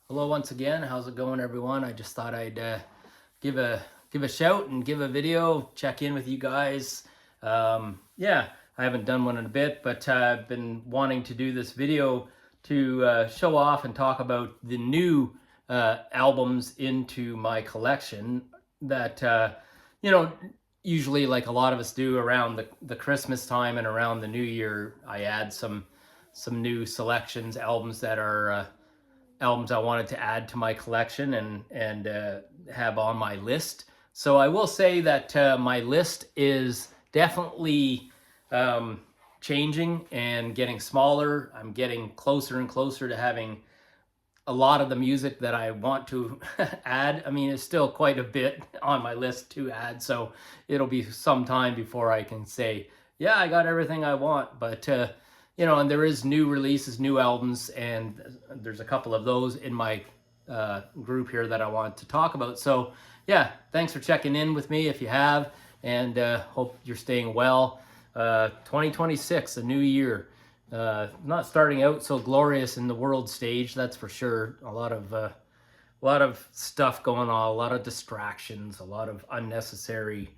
Hello once again. How's it going, everyone? I just thought I'd give a give a shout and give a video, check in with you guys. Yeah, I haven't done one in a bit, but I've been wanting to do this video to show off and talk about the new albums into my collection that you know usually, like a lot of us do around the Christmas time and around the New Year. I add some new selections, albums that are albums I wanted to add to my collection and have on my list. So I will say that my list is definitely changing and getting smaller. I'm getting closer and closer to having a lot of the music that I want to add. I mean, it's still quite a bit on my list to add, so it'll be some time before I can say, yeah, I got everything I want. But and there is new releases, new albums, and there's a couple of those in my group here that I want to talk about. So yeah, thanks for checking in with me if you have, and hope you're staying well. 2026, a new year. Not starting out so glorious in the world stage, that's for sure. A lot of stuff going on, a lot of distractions, a lot of unnecessary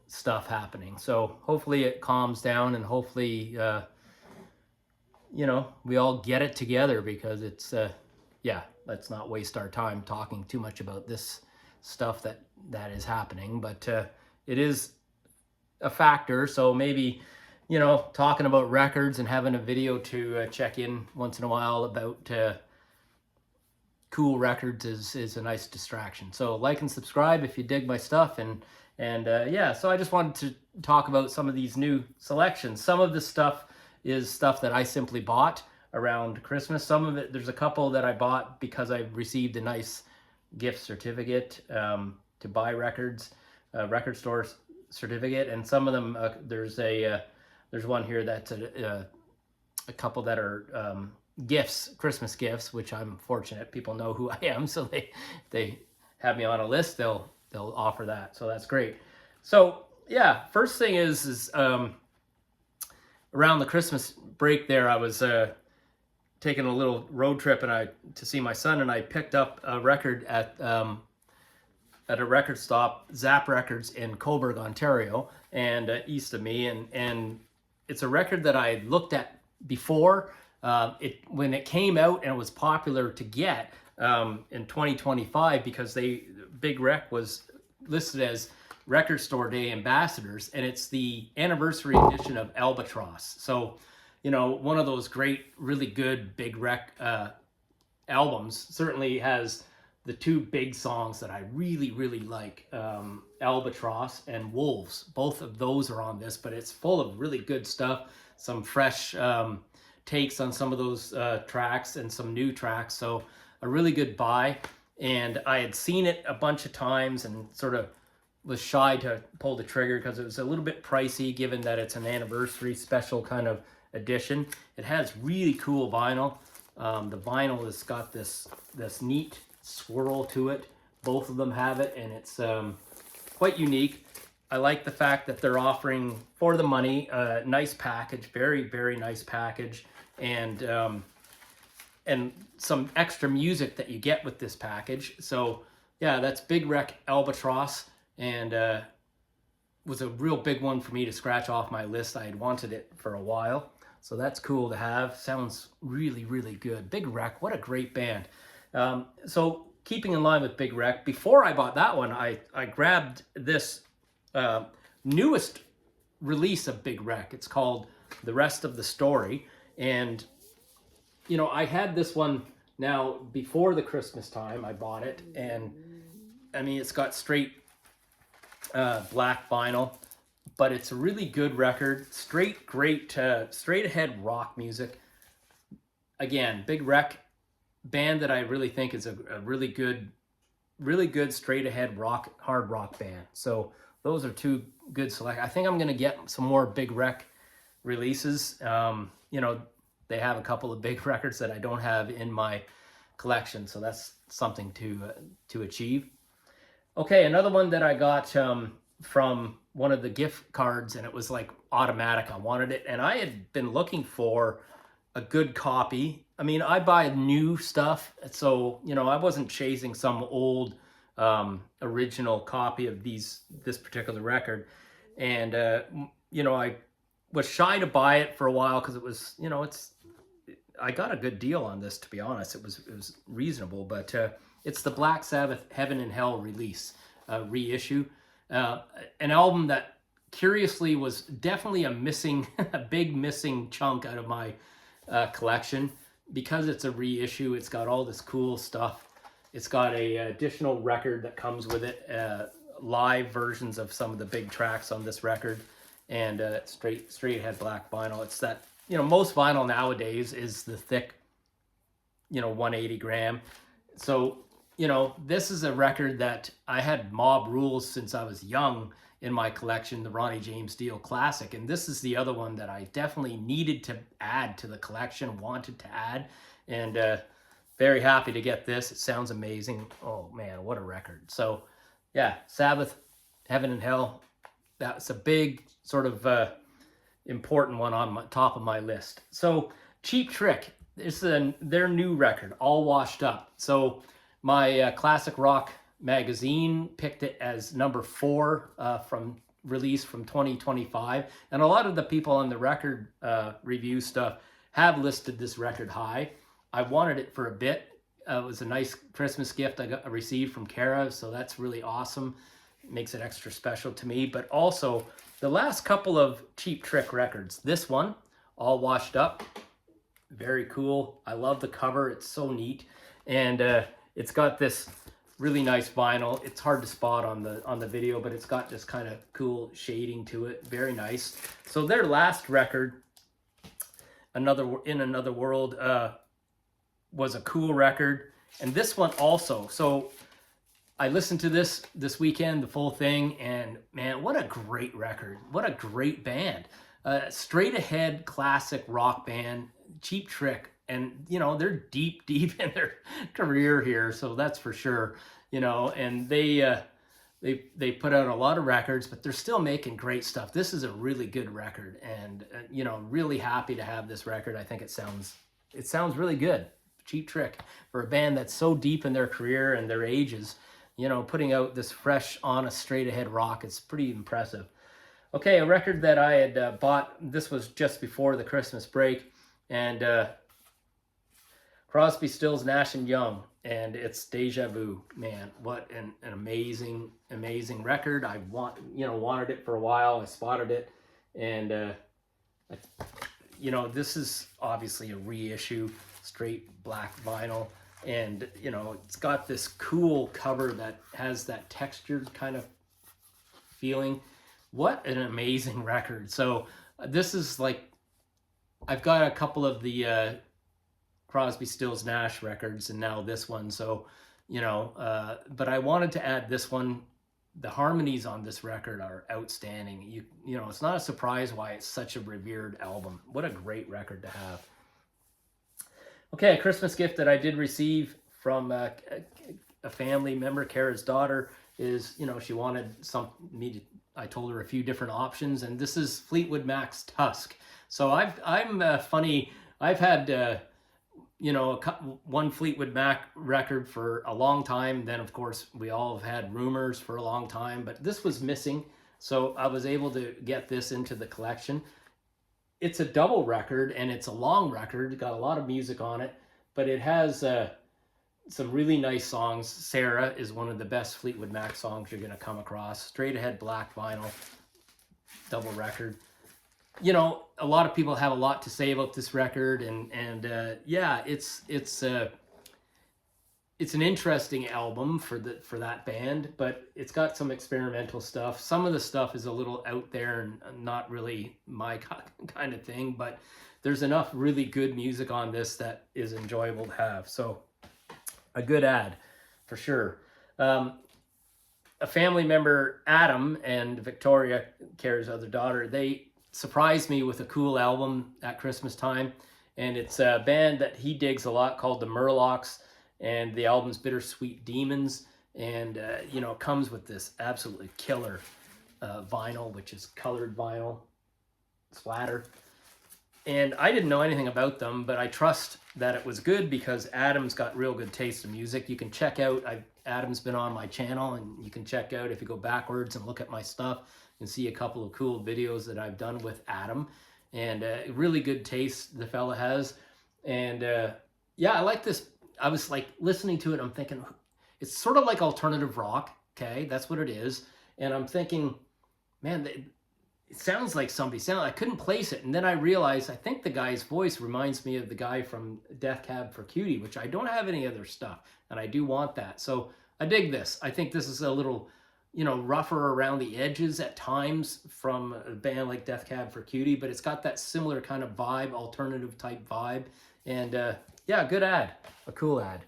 stuff happening. So hopefully it calms down, and hopefully we all get it together, because it's let's not waste our time talking too much about this stuff that is happening. But it is a factor, so maybe talking about records and having a video to check in once in a while about cool records is a nice distraction. So like and subscribe if you dig my stuff, and so I just wanted to talk about some of these new selections. Some of this stuff is stuff that I simply bought around Christmas. Some of it, there's a couple that I bought because I received a nice gift certificate to buy records, record store certificate, and some of them there's one here that's a couple that are gifts, Christmas gifts, which I'm fortunate. People know who I am, so they have me on a list. They'll offer that, so that's great. So yeah, first thing is around the Christmas break there, I was taking a little road trip to see my son, and I picked up a record at a record stop, Zap Records in Cobourg, Ontario, and east of me, and it's a record that I looked at before when it came out, and it was popular to get in 2025, because Big Rec was listed as Record Store Day ambassadors, and it's the anniversary edition of Albatross. So, one of those great, really good Big Rec albums. Certainly has the two big songs that I really, really like, Albatross and Wolves. Both of those are on this, but it's full of really good stuff. Some fresh takes on some of those tracks, and some new tracks. So a really good buy. And I had seen it a bunch of times and sort of was shy to pull the trigger because it was a little bit pricey, given that it's an anniversary special kind of edition. It has really cool vinyl. The vinyl has got this neat swirl to it. Both of them have it, and it's quite unique. I like the fact that they're offering, for the money, a nice package, very, very nice package, and some extra music that you get with this package. So yeah, that's Big Rec Albatross, and was a real big one for me to scratch off my list. I had wanted it for a while, so that's cool to have. Sounds really, really good. Big Rec, what a great band. So keeping in line with Big Rec, before I bought that one, I grabbed this newest release of Big Rec. It's called The Rest of the Story, and I had this one now before the Christmas time. I bought it, and I mean, it's got straight black vinyl, but it's a really good record. Great straight ahead rock music. Again, Big Rec, band that I really think is a really good straight ahead hard rock band. So those are two good select. I think I'm gonna get some more Big Rec releases. They have a couple of big records that I don't have in my collection, so that's something to achieve. Okay, another one that I got from one of the gift cards, and it was like automatic. I wanted it, and I had been looking for a good copy I mean, I buy new stuff, so you know, I wasn't chasing some old original copy of this particular record, and you know, I was shy to buy it for a while because it was, you know, I got a good deal on this, to be honest. It was reasonable, but it's the Black Sabbath Heaven and Hell release, reissue, an album that curiously was definitely a big missing chunk out of my collection because it's a reissue. It's got all this cool stuff. It's got a additional record that comes with it, live versions of some of the big tracks on this record, and straight ahead black vinyl. It's that, you know, most vinyl nowadays is the thick, you know, 180 gram. So, you know, this is a record that I had Mob Rules since I was young in my collection, the Ronnie James Dio Classic. And this is the other one that I definitely needed to add to the collection, wanted to add. And very happy to get this. It sounds amazing. Oh man, what a record. So yeah, Sabbath, Heaven and Hell. That's a big sort of important one on my top of my list. So Cheap Trick, it's their new record, All Washed Up. So my Classic Rock magazine picked it as number 4 from release from 2025, and a lot of the people on the record review stuff have listed this record high. I wanted it for a bit. It was a nice Christmas gift I received from Kara, so that's really awesome. It makes it extra special to me. But also the last couple of Cheap Trick records, this one, All Washed Up, very cool. I love the cover. It's so neat. And it's got this really nice vinyl. It's hard to spot on the video, but it's got this kind of cool shading to it. Very nice. So their last record, In Another World, was a cool record. And this one also. So I listened to this weekend, the full thing, and man, what a great record. What a great band. Straight ahead classic rock band, Cheap Trick. And, you know, they're deep in their career here, so that's for sure, you know, and they put out a lot of records, but they're still making great stuff. This is a really good record, and, you know, really happy to have this record. I think it sounds really good. Cheap Trick, for a band that's so deep in their career and their ages, you know, putting out this fresh, honest, straight ahead rock, it's pretty impressive. Okay, a record that I had bought, this was just before the Christmas break, and Crosby, Stills, Nash and Young, and it's Deja Vu. Man, what an amazing record. I wanted it for a while. I spotted it, and you know, this is obviously a reissue, straight black vinyl, and you know, it's got this cool cover that has that textured kind of feeling. What an amazing record. So this is like, I've got a couple of the Crosby, Stills, Nash records, and now this one. So, you know, but I wanted to add this one. The harmonies on this record are outstanding. You know, it's not a surprise why it's such a revered album. What a great record to have. Okay, a Christmas gift that I did receive from a family member, Kara's daughter, is, you know, she wanted I told her a few different options, and this is Fleetwood Mac's Tusk. So I've had you know, one Fleetwood Mac record for a long time. Then, of course, we all have had Rumors for a long time, but this was missing. So I was able to get this into the collection. It's a double record, and it's a long record. Got a lot of music on it, but it has some really nice songs. Sarah is one of the best Fleetwood Mac songs you're going to come across. Straight ahead black vinyl, double record. You know, a lot of people have a lot to say about this record, and yeah, it's an interesting album for that band, but it's got some experimental stuff. Some of the stuff is a little out there and not really my kind of thing, but there's enough really good music on this that is enjoyable to have. So a good ad for sure. A family member, Adam, and Victoria, Kara's other daughter, they surprised me with a cool album at Christmas time, and it's a band that he digs a lot called the Murlocs, and the album's Bittersweet Demons, and you know, it comes with this absolutely killer vinyl, which is colored vinyl splatter. And I didn't know anything about them, but I trust that it was good because Adam's got real good taste in music. You can check out, Adam's been on my channel, and you can check out, if you go backwards and look at my stuff, you can see a couple of cool videos that I've done with Adam. And really good taste the fella has. And yeah, I like this. I was like listening to it, I'm thinking, it's sort of like alternative rock, okay? That's what it is. And I'm thinking, man, it sounds like I couldn't place it. And then I realized, I think the guy's voice reminds me of the guy from Death Cab for Cutie, which I don't have any other stuff, and I do want that. So I dig this. I think this is a little, you know, rougher around the edges at times from a band like Death Cab for Cutie, but it's got that similar kind of vibe, alternative type vibe. And yeah, good ad, a cool ad.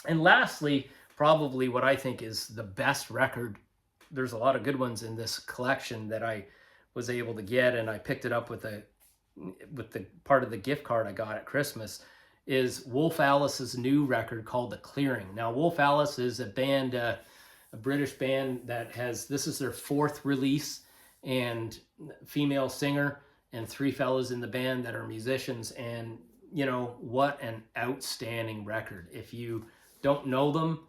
And lastly, probably what I think is the best record. There's a lot of good ones in this collection that I was able to get, and I picked it up with the part of the gift card I got at Christmas, is Wolf Alice's new record called The Clearing. Now, Wolf Alice is a band, a British band that has, this is their 4th release, and female singer and 3 fellas in the band that are musicians. And you know, what an outstanding record. If you don't know them,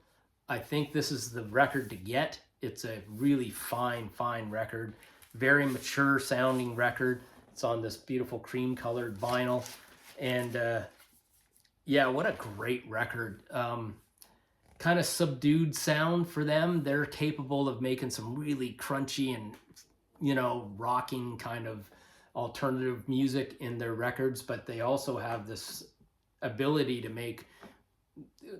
I think this is the record to get. It's a really fine record, very mature sounding record. It's on this beautiful cream colored vinyl. And yeah, what a great record. Kind of subdued sound for them. They're capable of making some really crunchy and, you know, rocking kind of alternative music in their records, but they also have this ability to make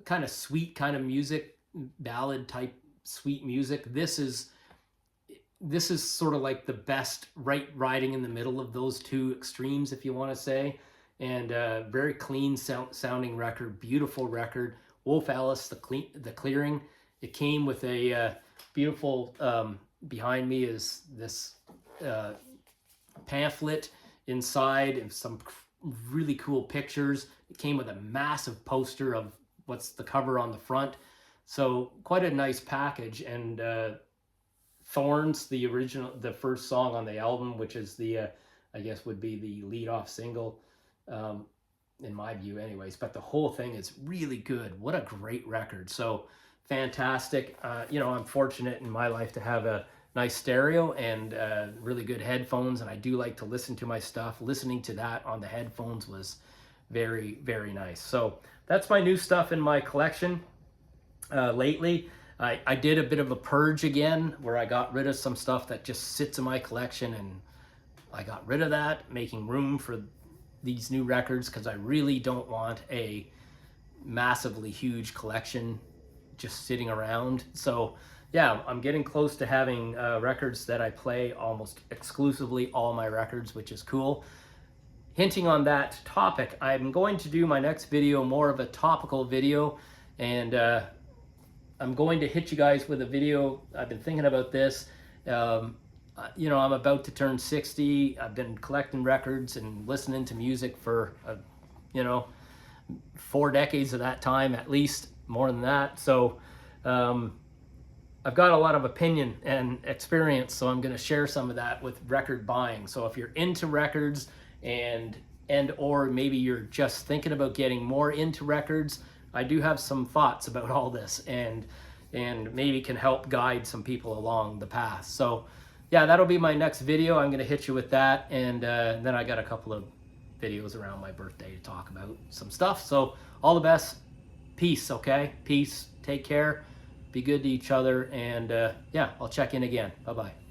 kind of sweet kind of music, ballad type sweet music. This is sort of like the best riding in the middle of those two extremes, if you want to say. And very clean sounding record, beautiful record. Wolf Alice, The Clearing. It came with a beautiful, behind me is this pamphlet inside and some really cool pictures. It came with a massive poster of what's the cover on the front. So quite a nice package. And Thorns, the first song on the album, which is the, I guess would be the lead-off single, in my view anyways, but the whole thing is really good. What a great record. So fantastic. You know, I'm fortunate in my life to have a nice stereo and really good headphones, and I do like to listen to my stuff. Listening to that on the headphones was very nice. So that's my new stuff in my collection. Lately I did a bit of a purge again, where I got rid of some stuff that just sits in my collection, and I got rid of that, making room for these new records, because I really don't want a massively huge collection just sitting around. So yeah, I'm getting close to having records that I play almost exclusively, all my records, which is cool. Hinting on that topic, I'm going to do my next video more of a topical video, and I'm going to hit you guys with a video. I've been thinking about this. You know, I'm about to turn 60. I've been collecting records and listening to music for, you know, 4 decades of that time, at least, more than that. So I've got a lot of opinion and experience, so I'm going to share some of that with record buying. So if you're into records and or maybe you're just thinking about getting more into records, I do have some thoughts about all this, and maybe can help guide some people along the path. So yeah, that'll be my next video. I'm going to hit you with that, and then I got a couple of videos around my birthday to talk about some stuff. So all the best. Peace, okay? Peace. Take care. Be good to each other, and yeah, I'll check in again. Bye-bye.